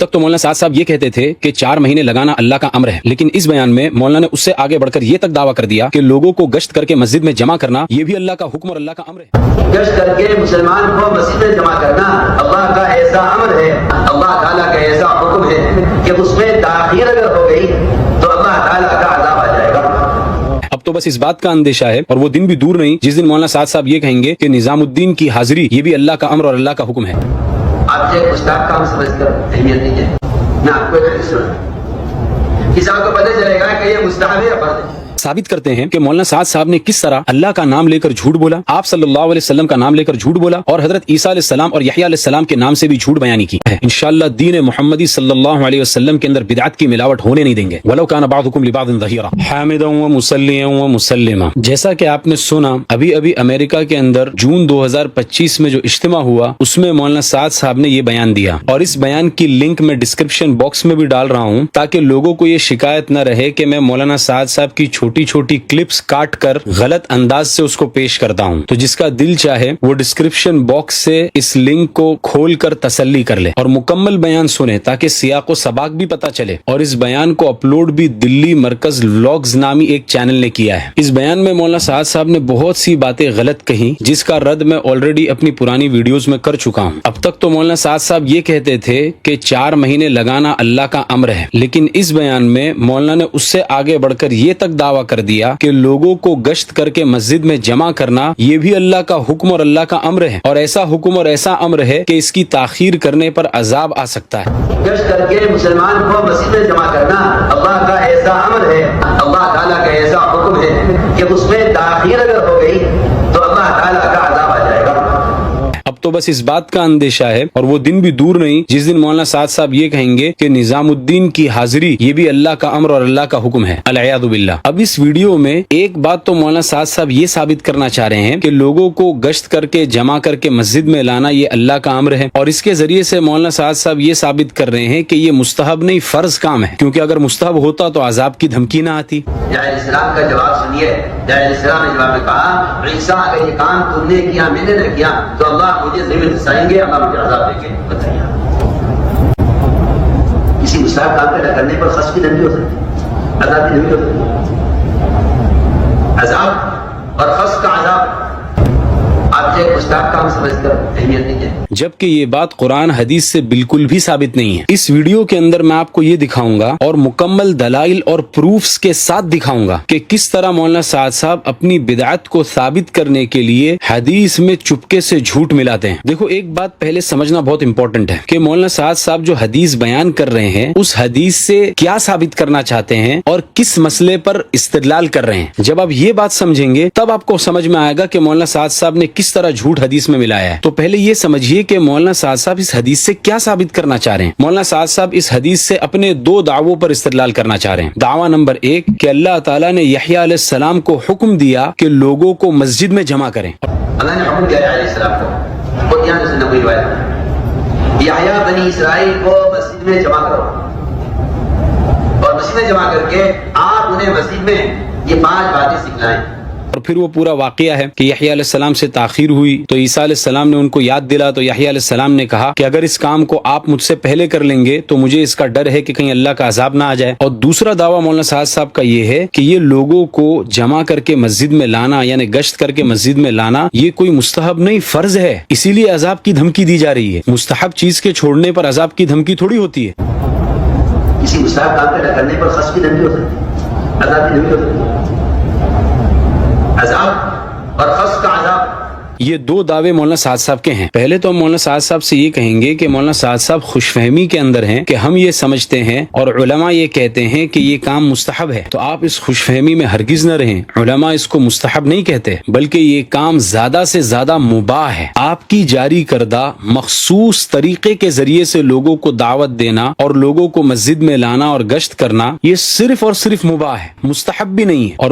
تک تو مولانا سعد صاحب یہ کہتے تھے کہ 4 مہینے لگانا اللہ کا امر ہے، لیکن اس بیان میں مولانا نے اس سے آگے بڑھ کر یہ تک دعویٰ کر دیا کہ لوگوں کو گشت کر کے مسجد میں جمع کرنا یہ بھی اللہ کا حکم اور اللہ کا امر ہے۔ گشت کر کے مسلمان کو مسجد میں جمع کرنا اللہ کا ایسا امر ہے، اللہ تعالیٰ کا ایسا حکم ہے کہ اس میں تاخیر اگر ہو گئی تو اللہ تعالیٰ کا عذاب آ جائے گا۔ اب تو بس اس بات کا اندیشہ ہے اور وہ دن بھی دور نہیں جس دن مولانا سعد صاحب یہ کہیں گے کہ نظام الدین کی حاضری یہ بھی اللہ کا امر اور اللہ کا حکم ہے۔ آپ جو گستاخ کام سمجھ کر اہمیت دیجیے، میں آپ کو ایک حدیث سنا، کسی آپ کو پتہ چلے گا کہ یہ مستحب ہے یا فرض ہے۔ ثابت کرتے ہیں کہ مولانا سعد صاحب نے کس طرح اللہ کا نام لے کر جھوٹ بولا، آپ صلی اللہ علیہ وسلم کا نام لے کر جھوٹ بولا اور حضرت عیسیٰ علیہ السلام اور یحییٰ علیہ السلام کے نام سے بھی جھوٹ بیانی کی ہے۔ انشاءاللہ دین محمدی صلی اللہ علیہ وسلم کے اندر بدعت کی ملاوٹ ہونے نہیں دیں گے۔ وَلَوْ كَانَ بَعْضُكُمْ لِبَعْضٍ ظَهِيرًا حَامِدًا وَمُصَلِّيًا وَمُسَلِّمًا۔ جیسا کہ آپ نے سنا ابھی امریکہ کے اندر جون 2025 میں جو اجتماع ہوا اس میں مولانا سعد صاحب نے یہ بیان دیا، اور اس بیان کی لنک میں ڈسکرپشن باکس میں بھی ڈال رہا ہوں تاکہ لوگوں کو یہ شکایت نہ رہے کہ میں مولانا سعد صاحب کی چھوٹی چھوٹی کلپس کاٹ کر غلط انداز سے اس کو پیش کرتا ہوں۔ تو جس کا دل چاہے وہ ڈسکرپشن باکس سے اس لنک کو کھول کر تسلی کر لے اور مکمل بیان سنے تاکہ سیاق و سباق بھی پتہ چلے۔ اور اس بیان کو اپلوڈ بھی دلی مرکز ولاگز نامی ایک چینل نے کیا ہے۔ اس بیان میں مولانا سعد صاحب نے بہت سی باتیں غلط کہیں جس کا رد میں آلریڈی اپنی پرانی ویڈیوز میں کر چکا ہوں۔ اب تک تو مولانا سعد صاحب یہ کہتے تھے کہ 4 مہینے لگانا اللہ کا امر ہے، لیکن اس بیان میں مولانا نے اس سے آگے بڑھ کر یہ تک دعویٰ کر دیا کہ لوگوں کو گشت کر کے مسجد میں جمع کرنا یہ بھی اللہ کا حکم اور اللہ کا امر ہے، اور ایسا حکم اور ایسا امر ہے کہ اس کی تاخیر کرنے پر عذاب آ سکتا ہے۔ گشت کر کے مسلمان کو مسجد میں جمع کرنا اللہ کا ایسا امر ہے، اللہ تعالیٰ کا ایسا حکم ہے کہ اس میں تاخیر اگر ہو گئی تو اللہ تعالیٰ کا عذاب آ جائے گا۔ اب تو بس اس بات کا اندیشہ ہے اور وہ دن بھی دور نہیں جس دن مولانا سعد صاحب یہ کہیں گے کہ نظام الدین کی حاضری یہ بھی اللہ کا امر اور اللہ کا حکم ہے، العیاذ باللہ۔ اب اس ویڈیو میں ایک بات تو مولانا سعد صاحب یہ ثابت کرنا چاہ رہے ہیں کہ لوگوں کو گشت کر کے جمع کر کے مسجد میں لانا یہ اللہ کا امر ہے، اور اس کے ذریعے سے مولانا سعد صاحب یہ ثابت کر رہے ہیں کہ یہ مستحب نہیں فرض کام ہے، کیونکہ اگر مستحب ہوتا تو عذاب کی دھمکی نہ آتی۔ علیہ السلام کا جواب سنیے۔ علیہ السلام نے جواب میں کہا، عیسیٰ اگر یہ کام تم نے کیا میں نے نہ کیا تو اللہ مجھے ذمہ دسائیں گے، اللہ مجھے عذاب دیں گے۔ بتائیے کسی مستحب کام پیدا کرنے پر خصم کی دھمکی ہو سکتی ہے، عذاب کی دھمکی ہو سکتی ہے۔ عذاب اور خصم کا عذاب آپ جو مستحب کام سمجھ کر اہمیت دیجیے، جبکہ یہ بات قرآن حدیث سے بالکل بھی ثابت نہیں ہے۔ اس ویڈیو کے اندر میں آپ کو یہ دکھاؤں گا اور مکمل دلائل اور پروفز کے ساتھ دکھاؤں گا کہ کس طرح مولانا سعد صاحب اپنی بدعت کو ثابت کرنے کے لیے حدیث میں چپکے سے جھوٹ ملاتے ہیں۔ دیکھو ایک بات پہلے سمجھنا بہت امپورٹنٹ ہے کہ مولانا سعد صاحب جو حدیث بیان کر رہے ہیں اس حدیث سے کیا ثابت کرنا چاہتے ہیں اور کس مسئلے پر استدلال کر رہے ہیں۔ جب آپ یہ بات سمجھیں گے تب آپ کو سمجھ میں آئے گا کہ مولانا سعد صاحب نے کس طرح جھوٹ حدیث میں ملایا ہے۔ تو پہلے یہ سمجھیے کہ مولانا سعد صاحب اس حدیث سے کیا ثابت کرنا چاہ رہے ہیں۔ مولانا سعد صاحب اس حدیث سے اپنے 2 دعووں پر استدلال کرنا چاہ رہے ہیں۔ دعویٰ نمبر 1 کہ اللہ تعالیٰ نے یحییٰ علیہ السلام کو حکم دیا کہ لوگوں کو مسجد میں جمع کریں۔ اللہ نے حکم دیا علیہ السلام کو، خود یہاں سے نبوی روایت ہے، یحییٰ بنی اسرائیل کو مسجد میں جمع کرو، اور مسجد میں جمع کر کے آپ انہیں مسجد میں یہ 5 باتیں سکھلائیں۔ اور پھر وہ پورا واقعہ ہے کہ یحییٰ علیہ السلام سے تاخیر ہوئی تو عیسیٰ علیہ السلام نے ان کو یاد دلا تو یحییٰ علیہ السلام نے کہا کہ اگر اس کام کو آپ مجھ سے پہلے کر لیں گے تو مجھے اس کا ڈر ہے کہ کہیں اللہ کا عذاب نہ آ جائے۔ اور دوسرا دعویٰ مولانا سعد صاحب کا یہ ہے کہ یہ لوگوں کو جمع کر کے مسجد میں لانا یعنی گشت کر کے مسجد میں لانا یہ کوئی مستحب نہیں فرض ہے، اسی لیے عذاب کی دھمکی دی جا رہی ہے۔ مستحب چیز کے چھوڑنے پر عذاب کی دھمکی تھوڑی ہوتی ہے۔ کسی مستحب کام پیدا کرنے پر خصم کی دھمکی ہو سکتی ہے، عذاب کی دھمکی ہو سکتی ہے۔ عذاب اور خصم کا عذاب یہ 2 دعوے مولانا سعد صاحب کے ہیں۔ پہلے تو ہم مولانا سعد صاحب سے یہ کہیں گے کہ مولانا سعد صاحب خوش فہمی کے اندر ہیں کہ ہم یہ سمجھتے ہیں اور علماء یہ کہتے ہیں کہ یہ کام مستحب ہے، تو آپ اس خوش فہمی میں ہرگز نہ رہیں۔ علماء اس کو مستحب نہیں کہتے بلکہ یہ کام زیادہ سے زیادہ مباح ہے۔ آپ کی جاری کردہ مخصوص طریقے کے ذریعے سے لوگوں کو دعوت دینا اور لوگوں کو مسجد میں لانا اور گشت کرنا یہ صرف اور صرف مباح ہے، مستحب بھی نہیں ہے۔ اور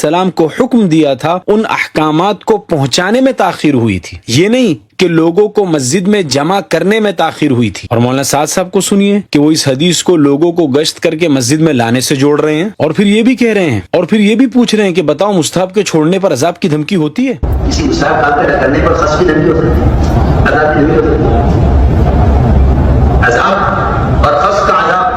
السلام کو حکم دیا تھا ان احکامات کو پہنچانے میں تاخیر ہوئی تھی، یہ نہیں کہ لوگوں کو مسجد میں جمع کرنے میں تاخیر ہوئی تھی۔ اور مولانا سعد صاحب کو سنیے کہ وہ اس حدیث کو لوگوں کو گشت کر کے مسجد میں لانے سے جوڑ رہے ہیں، اور پھر یہ بھی کہہ رہے ہیں اور پھر یہ بھی پوچھ رہے ہیں کہ بتاؤ مستحب کے چھوڑنے پر عذاب کی دھمکی ہوتی ہے؟ کسی مستحب کام کا کرنے پر خاص کی دھمکی ہو سکتی ہے، عذاب کی دھمکی ہو سکتی ہے۔ عذاب اور خاص کا عذاب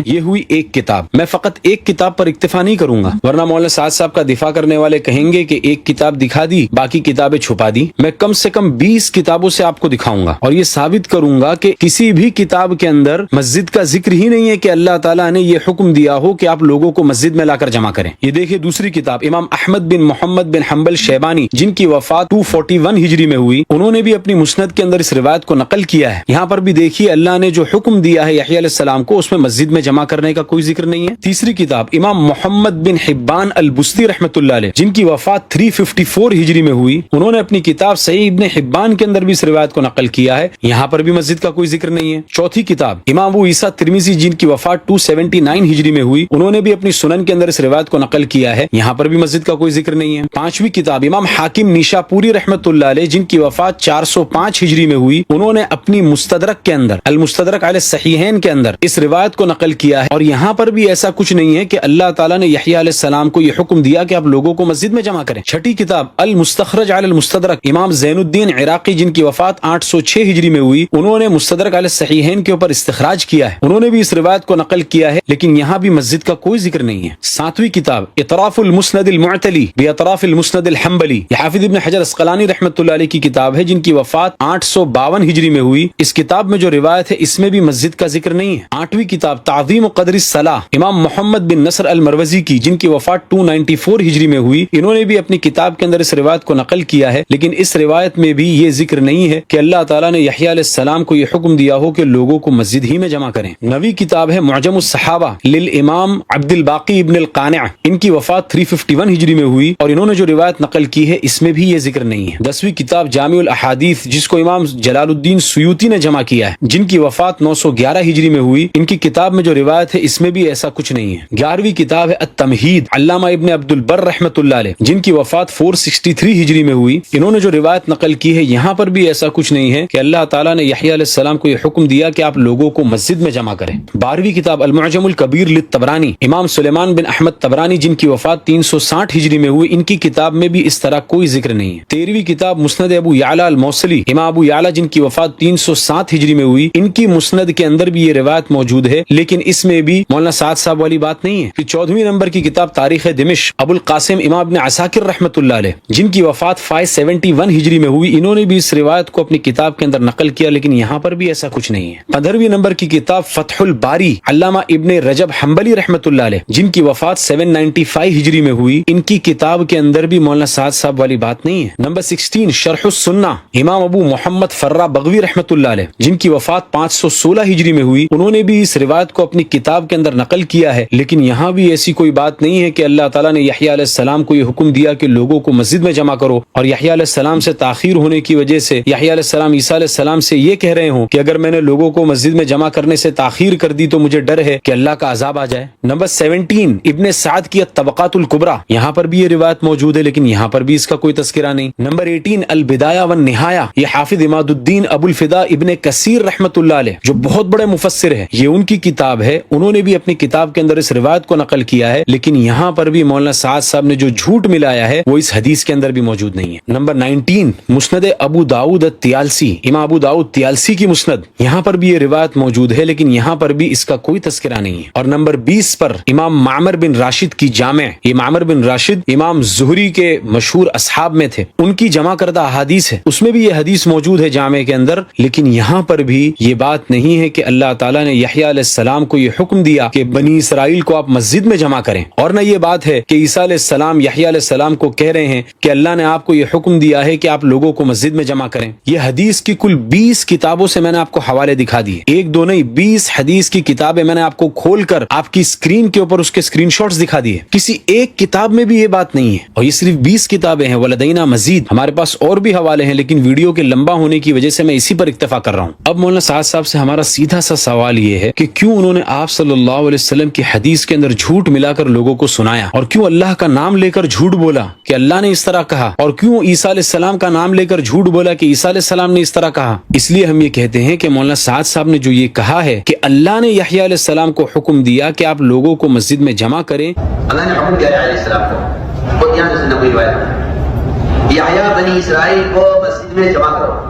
یہ ہوئی ایک کتاب۔ میں فقط ایک کتاب پر اکتفا نہیں کروں گا، ورنہ مولانا سعد صاحب کا دفاع کرنے والے کہیں گے کہ ایک کتاب دکھا دی باقی کتابیں چھپا دی۔ میں کم سے کم 20 کتابوں سے آپ کو دکھاؤں گا اور یہ ثابت کروں گا کہ کسی بھی کتاب کے اندر مسجد کا ذکر ہی نہیں ہے کہ اللہ تعالیٰ نے یہ حکم دیا ہو کہ آپ لوگوں کو مسجد میں لا کر جمع کریں۔ یہ دیکھیں دوسری کتاب، امام احمد بن محمد بن حنبل شیبانی جن کی وفات 241 ہجری میں ہوئی، انہوں نے بھی اپنی مسند کے اندر اس روایت کو نقل کیا ہے۔ یہاں پر بھی دیکھیے اللہ نے جو حکم دیا ہے یحییٰ علیہ السلام کو، اس میں مسجد میں جمع کرنے کا کوئی ذکر نہیں ہے۔ تیسری کتاب امام محمد بن حبان البستی رحمۃ اللہ علیہ جن کی وفات 354 ہجری میں ہوئی، انہوں نے اپنی کتاب صحیح ابن حبان کے اندر بھی اس روایت کو نقل کیا ہے، یہاں پر بھی مسجد کا کوئی ذکر نہیں ہے۔ چوتھی کتاب امام ابو عیسیٰ ترمذی جن کی وفات 279 ہجری میں ہوئی، انہوں نے بھی اپنی سنن کے اندر اس روایت کو نقل کیا ہے، یہاں پر بھی مسجد کا کوئی ذکر نہیں ہے۔ پانچویں کتاب امام حاکم نیشاپوری رحمۃ اللہ علیہ جن کی وفات 405 ہجری میں ہوئی، انہوں نے اپنی مستدرک کے اندر المستدرک علی الصحیحین کے اندر اس روایت کو نقل کیا ہے، اور یہاں پر بھی ایسا کچھ نہیں ہے کہ اللہ تعالیٰ نے یحییٰ علیہ السلام کو یہ حکم دیا کہ آپ لوگوں کو مسجد میں جمع کریں۔ چھٹی کتاب المستخرج علی المستدرک امام زین الدین عراقی جن کی وفات 806 ہجری میں ہوئی، انہوں نے مستدرک علی الصحیحین کے اوپر استخراج کیا ہے، انہوں نے بھی اس روایت کو نقل کیا ہے، لیکن یہاں بھی مسجد کا کوئی ذکر نہیں ہے۔ ساتویں کتاب اطراف المسند المعتلی باطراف المسند الحنبلی، یہ حافظ ابن حجر اسقلانی رحمۃ اللہ علیہ کی کتاب ہے جن کی وفات 852 ہجری میں ہوئی، اس کتاب میں جو روایت ہے اس میں بھی مسجد کا ذکر نہیں ہے۔ آٹھویں کتاب تعظیم و قدر الصلاۃ امام محمد بن نصر المروزی کی جن کی وفات 294 ہجری میں ہوئی، انہوں نے بھی اپنی کتاب کے اندر اس روایت کو نقل کیا ہے، لیکن اس روایت میں بھی یہ ذکر نہیں ہے کہ اللہ تعالیٰ نے یحییٰ علیہ السلام کو یہ حکم دیا ہو کہ لوگوں کو مسجد ہی میں جمع کریں۔ نویں کتاب ہے معجم الصحابہ للامام عبد الباقی ابن القانع، ان کی وفات 351 ہجری میں ہوئی، اور انہوں نے جو روایت نقل کی ہے اس میں بھی یہ ذکر نہیں ہے۔ 10ویں کتاب جامع الاحادیث جس کو امام جلال الدین سیوطی نے جمع کیا ہے، جن کی وفات 911 ہجری میں ہوئی، ان کی کتاب میں جو روایت ہے اس میں بھی ایسا کچھ نہیں ہے۔ 11ویں کتاب ہے التمہید علامہ ابن عبد البر رحمۃ اللہ علیہ جن کی وفات 463 ہجری میں ہوئی، انہوں نے جو روایت نقل کی ہے یہاں پر بھی ایسا کچھ نہیں ہے کہ اللہ تعالیٰ نے یحییٰ علیہ السلام کو یہ حکم دیا کہ آپ لوگوں کو مسجد میں جمع کریں۔ 12ویں کتاب المعجم الکبیر للطبرانی امام سلیمان بن احمد طبرانی جن کی وفات 360 ہجری میں ہوئی، ان کی کتاب میں بھی اس طرح کوئی ذکر نہیں ہے۔ 13ویں کتاب مسند ابو یعلا الموصلی امام ابو یعلا جن کی وفات 307 ہجری میں ہوئی، ان کی مسند کے اندر بھی یہ روایت موجود ہے، لیکن اس میں بھی مولانا سعد صاحب والی بات نہیں ہے۔ 14ویں نمبر کی کتاب تاریخ دمشق ابو القاسم امام ابن عساکر رحمۃ اللہ علیہ جن کی وفات 571 ہجری میں ہوئی، انہوں نے بھی اس روایت کو اپنی کتاب کے اندر نقل کیا، لیکن یہاں پر بھی ایسا کچھ نہیں ہے۔ 15ویں نمبر کی کتاب فتح الباری علامہ ابن رجب حنبلی رحمۃ اللہ علیہ جن کی وفات 795 ہجری میں ہوئی، ان کی کتاب کے اندر بھی مولانا سعد صاحب والی بات نہیں ہے۔ نمبر 16 شرح السنہ امام ابو محمد فرہ بغوی رحمۃ اللہ علیہ جن کی وفات 516 ہجری میں ہوئی، انہوں نے بھی اس روایت کو اپنی کتاب کے اندر نقل کیا ہے، لیکن یہاں بھی ایسی کوئی بات نہیں ہے کہ اللہ تعالیٰ نے یحییٰ علیہ السلام کو یہ حکم دیا کہ لوگوں کو مسجد میں جمع کرو، اور یحییٰ علیہ السلام سے تاخیر ہونے کی وجہ سے یحییٰ علیہ السلام عیسیٰ علیہ السلام سے یہ کہہ رہے ہوں کہ اگر میں نے لوگوں کو مسجد میں جمع کرنے سے تاخیر کر دی تو مجھے ڈر ہے کہ اللہ کا عذاب آ جائے۔ نمبر 17 ابن سعد کی الطبقات الکبریٰ، یہاں پر بھی یہ روایت موجود ہے لیکن یہاں پر بھی اس کا کوئی تذکرہ نہیں۔ نمبر 18 البدایہ والنہایہ، یہ حافظ عماد الدین ابو الفدا ابن کثیر رحمۃ اللہ علیہ جو بہت بڑے مفسر ہے، یہ ان کی کتاب ہے، انہوں نے بھی اپنی کتاب کے اندر اس روایت کو نقل کیا ہے، لیکن یہاں پر بھی مولانا سعد صاحب نے جو جھوٹ ملایا ہے وہ اس حدیث کے اندر بھی موجود نہیں ہے۔ نمبر 19 مسند ابو داؤد الطیالسی امام ابو داؤد طیالسی کی مسند، یہاں پر بھی یہ روایت موجود ہے لیکن یہاں پر بھی اس کا کوئی تذکرہ نہیں ہے۔ اور نمبر 20 پر امام معمر بن راشد کی جامع، یہ معمر بن راشد امام زہری کے مشہور اصحاب میں تھے، ان کی جمع کردہ احادیث ہے، اس میں بھی یہ حدیث موجود ہے جامع کے اندر، لیکن یہاں پر بھی یہ بات نہیں ہے کہ اللہ تعالیٰ نے یحییٰ علیہ السلام کو یہ حکم دیا کہ بنی اسرائیل کو آپ مسجد میں جمع کریں، اور نہ یہ بات ہے کہ عیسیٰ علیہ السلام یحییٰ علیہ السلام کو کہہ رہے ہیں کہ اللہ نے آپ کو یہ حکم دیا ہے کہ آپ لوگوں کو مسجد میں جمع کریں۔ یہ حدیث کی کل 20 کتابوں سے میں نے آپ کو حوالے دکھا دیے، ایک دو نہیں 20 حدیث کی کتابیں میں نے آپ کو کھول کر آپ کی اسکرین کے اوپر اس کے اسکرین شاٹس دکھا دیے، کسی ایک کتاب میں بھی یہ بات نہیں ہے، اور یہ صرف 20 کتابیں ہیں، ولدینا مزید، ہمارے پاس اور بھی حوالے ہیں لیکن ویڈیو کے لمبا ہونے کی وجہ سے میں اسی پر اکتفا کر رہا ہوں۔ اب مولانا سعد صاحب سے ہمارا سیدھا سا سوال یہ ہے کہ کیوں انہوں نے آپ صلی اللہ علیہ وسلم کی حدیث کے اندر جھوٹ ملا کر لوگوں کو سنایا؟ اور کیوں اللہ کا نام لے کر جھوٹ بولا کہ اللہ نے اس طرح کہا؟ اور کیوں عیسیٰ علیہ السلام کا نام لے کر جھوٹ بولا کہ عیسیٰ علیہ السلام نے اس طرح کہا؟ اس لیے ہم یہ کہتے ہیں کہ مولانا سعد صاحب نے جو یہ کہا ہے کہ اللہ نے یحییٰ علیہ السلام کو حکم دیا کہ آپ لوگوں کو مسجد میں جمع کریں، اللہ نے حکم دیا علیہ السلام کو، خود یہاں سے نبوی روایت ہے، یحییٰ بنی اسرائیل کو مسجد میں جمع کرو۔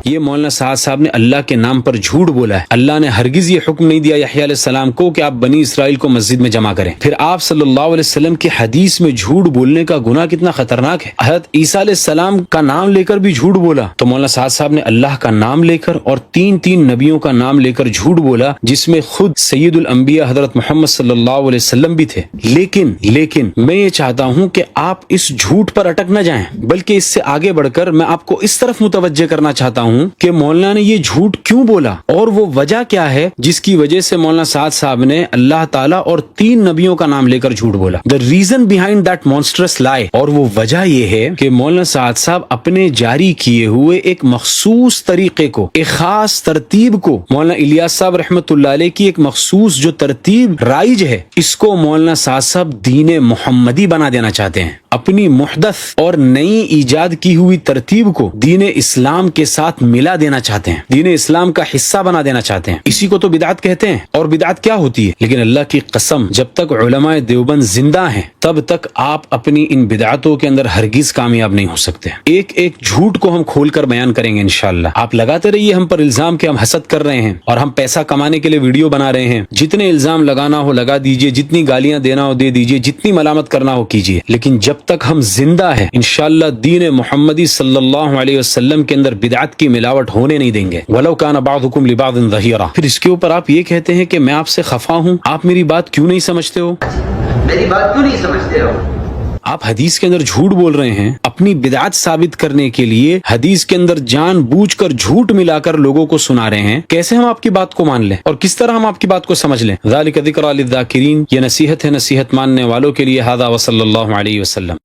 یہ مولانا سعد صاحب نے اللہ کے نام پر جھوٹ بولا ہے۔ اللہ نے ہرگز یہ حکم نہیں دیا یحییٰ علیہ السلام کو کہ آپ بنی اسرائیل کو مسجد میں جمع کریں۔ پھر آپ صلی اللہ علیہ وسلم کی حدیث میں جھوٹ بولنے کا گناہ کتنا خطرناک ہے۔ حضرت عیسیٰ علیہ السلام کا نام لے کر بھی جھوٹ بولا، تو مولانا سعد صاحب نے اللہ کا نام لے کر اور تین نبیوں کا نام لے کر جھوٹ بولا، جس میں خود سید الانبیاء حضرت محمد صلی اللہ علیہ وسلم بھی تھے۔ لیکن میں یہ چاہتا ہوں کہ آپ اس جھوٹ پر اٹک نہ جائیں، بلکہ اس سے آگے بڑھ کر میں آپ کو اس طرف متوجہ کرنا چاہتا ہوں کہ مولانا نے یہ جھوٹ کیوں بولا اور وہ وجہ کیا ہے جس کی وجہ سے مولانا سعد صاحب نے اللہ تعالیٰ اور 3 نبیوں کا نام لے کر جھوٹ بولا۔ The reason behind that monstrous lie، اور وہ وجہ یہ ہے کہ مولانا سعد صاحب اپنے جاری کیے ہوئے ایک مخصوص طریقے کو، ایک خاص ترتیب کو، مولانا الیاس صاحب رحمۃ اللہ علیہ کی ایک مخصوص جو ترتیب رائج ہے، اس کو مولانا سعد صاحب دین محمدی بنا دینا چاہتے ہیں۔ اپنی محدث اور نئی ایجاد کی ہوئی ترتیب کو دین اسلام کے ساتھ ملا دینا چاہتے ہیں، دین اسلام کا حصہ بنا دینا چاہتے ہیں۔ اسی کو تو بدعت کہتے ہیں۔ اور بدعت کیا ہوتی ہے؟ لیکن اللہ کی قسم، جب تک علماء دیوبند زندہ ہیں تب تک آپ اپنی ان بدعتوں کے اندر ہرگز کامیاب نہیں ہو سکتے۔ ایک جھوٹ کو ہم کھول کر بیان کریں گے انشاءاللہ۔ آپ لگاتے رہیے ہم پر الزام کہ ہم حسد کر رہے ہیں اور ہم پیسہ کمانے کے لیے ویڈیو بنا رہے ہیں۔ جتنے الزام لگانا ہو لگا دیجئے، جتنی گالیاں دینا ہو دے دیجئے، جتنی ملامت کرنا ہو کیجئے، لیکن جب تک ہم زندہ ہیں انشاءاللہ دین محمدی صلی اللہ علیہ وسلم کے اندر بدعت کی ملاوٹ ہونے نہیں دیں گے۔ وَلَوْ كَانَ بَعْضُكُمْ لِبَعْضٍ ظَهِيرًا۔ پھر اس کے اوپر آپ یہ کہتے ہیں کہ میں آپ سے خفا ہوں، آپ میری بات کیوں نہیں سمجھتے ہو؟ میری بات کیوں نہیں سمجھتے ہو؟ آپ حدیث کے اندر جھوٹ بول رہے ہیں، اپنی بدعت ثابت کرنے کے لیے حدیث کے اندر جان بوجھ کر جھوٹ ملا کر لوگوں کو سنا رہے ہیں۔ کیسے ہم آپ کی بات کو مان لیں اور کس طرح ہم آپ کی بات کو سمجھ لیں؟ ذالک ذکریٰ للذاکرین، یہ نصیحت ہے نصیحت ماننے والوں کے لیے۔ ھذا وصلی اللہ علیہ وسلم۔